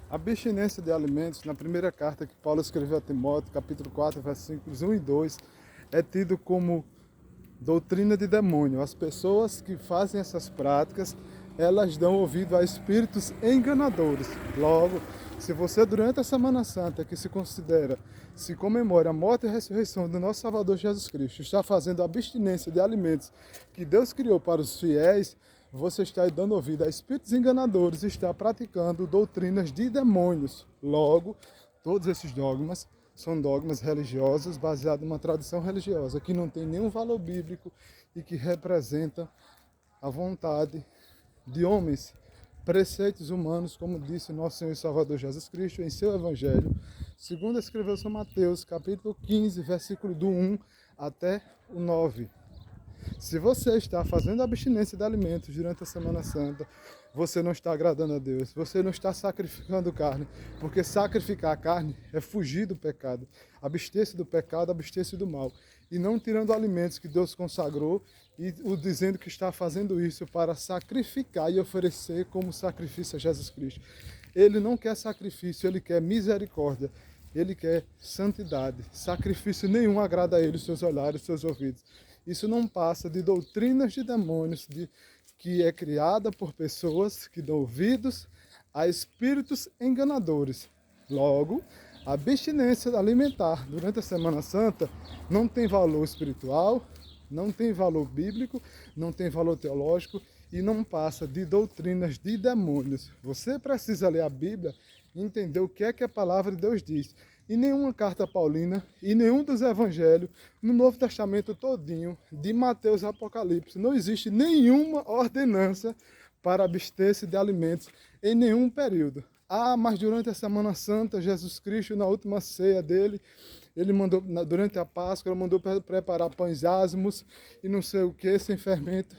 Abstinência de alimentos, na primeira carta que Paulo escreveu a Timóteo, capítulo 4, versículos 1 e 2, é tido como doutrina de demônio. As pessoas que fazem essas práticas, elas dão ouvido a espíritos enganadores. Logo, se você durante a Semana Santa, que se comemora a morte e a ressurreição do nosso Salvador Jesus Cristo, está fazendo abstinência de alimentos que Deus criou para os fiéis, você está dando ouvido a espíritos enganadores e está praticando doutrinas de demônios. Logo, todos esses dogmas são dogmas religiosos baseados em uma tradição religiosa que não tem nenhum valor bíblico e que representa a vontade de homens, preceitos humanos, como disse nosso Senhor e Salvador Jesus Cristo em seu Evangelho, segundo escreveu São Mateus, capítulo 15, versículo do 1 até o 9. Se você está fazendo abstinência de alimentos durante a Semana Santa, você não está agradando a Deus, você não está sacrificando carne, porque sacrificar a carne é fugir do pecado, abster-se do pecado, abster-se do mal, e não tirando alimentos que Deus consagrou e o dizendo que está fazendo isso para sacrificar e oferecer como sacrifício a Jesus Cristo. Ele não quer sacrifício, ele quer misericórdia. Ele quer santidade. Sacrifício nenhum agrada a ele, os seus olhares, os seus ouvidos. Isso não passa de doutrinas de demônios, que é criada por pessoas que dão ouvidos a espíritos enganadores. Logo, a abstinência alimentar durante a Semana Santa não tem valor espiritual, não tem valor bíblico, não tem valor teológico e não passa de doutrinas de demônios. Você precisa ler a Bíblia e entender o que é que a palavra de Deus diz. E nenhuma carta paulina e nenhum dos evangelhos, no Novo Testamento todinho, de Mateus a Apocalipse, não existe nenhuma ordenança para abster-se de alimentos em nenhum período. Mas durante a Semana Santa, Jesus Cristo, na última ceia dele, ele mandou, durante a Páscoa, ele mandou preparar pães asmos e não sei o que, sem fermento.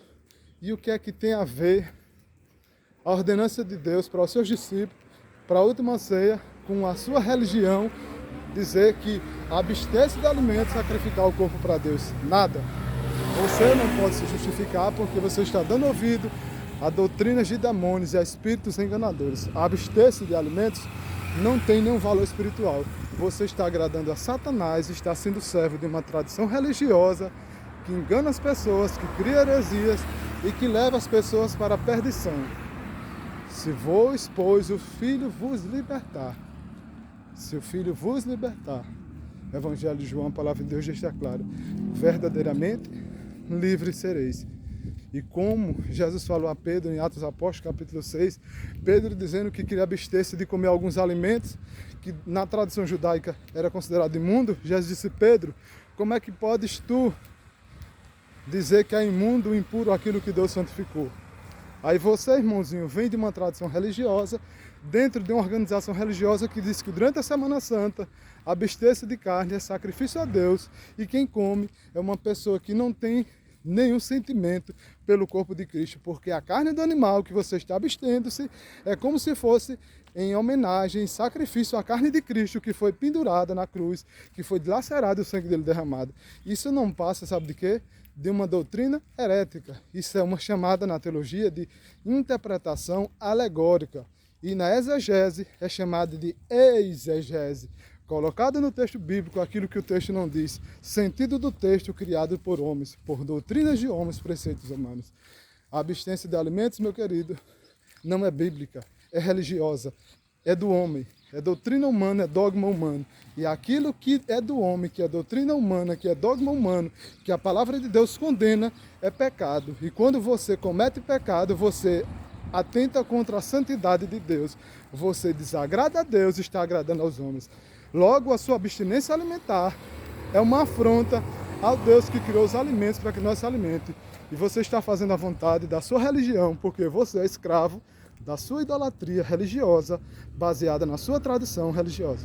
E o que é que tem a ver a ordenança de Deus para os seus discípulos, para a última ceia, com a sua religião, dizer que abster-se de alimentos, sacrificar o corpo para Deus? Nada. Você não pode se justificar porque você está dando ouvido a doutrinas de demônios e a espíritos enganadores. Abster-se de alimentos não tem nenhum valor espiritual. Você está agradando a Satanás, está sendo servo de uma tradição religiosa que engana as pessoas, que cria heresias e que leva as pessoas para a perdição. Se vos, pois, o Filho vos libertar, se o Filho vos libertar, Evangelho de João, a palavra de Deus deixa claro, verdadeiramente livres sereis. E como Jesus falou a Pedro em Atos Apóstolos, capítulo 6, Pedro dizendo que queria abster-se de comer alguns alimentos que na tradição judaica era considerado imundo, Jesus disse: Pedro, como é que podes tu dizer que é imundo, impuro aquilo que Deus santificou? Aí você, irmãozinho, vem de uma tradição religiosa, dentro de uma organização religiosa que diz que durante a Semana Santa, abster-se de carne é sacrifício a Deus, e quem come é uma pessoa que não tem nenhum sentimento pelo corpo de Cristo, porque a carne do animal que você está abstendo-se é como se fosse em homenagem, em sacrifício à carne de Cristo que foi pendurada na cruz, que foi dilacerado e o sangue dele derramado. Isso não passa, sabe de quê? De uma doutrina herética. Isso é uma chamada na teologia de interpretação alegórica. E na exegese é chamada de exegese. Colocado no texto bíblico aquilo que o texto não diz. Sentido do texto criado por homens, por doutrinas de homens, preceitos humanos. A abstência de alimentos, meu querido, não é bíblica, é religiosa, é do homem. É doutrina humana, é dogma humano. E aquilo que é do homem, que é doutrina humana, que é dogma humano, que a palavra de Deus condena, é pecado. E quando você comete pecado, você atenta contra a santidade de Deus. Você desagrada a Deus e está agradando aos homens. Logo, a sua abstinência alimentar é uma afronta ao Deus que criou os alimentos para que nós se alimente. E você está fazendo a vontade da sua religião, porque você é escravo da sua idolatria religiosa, baseada na sua tradição religiosa.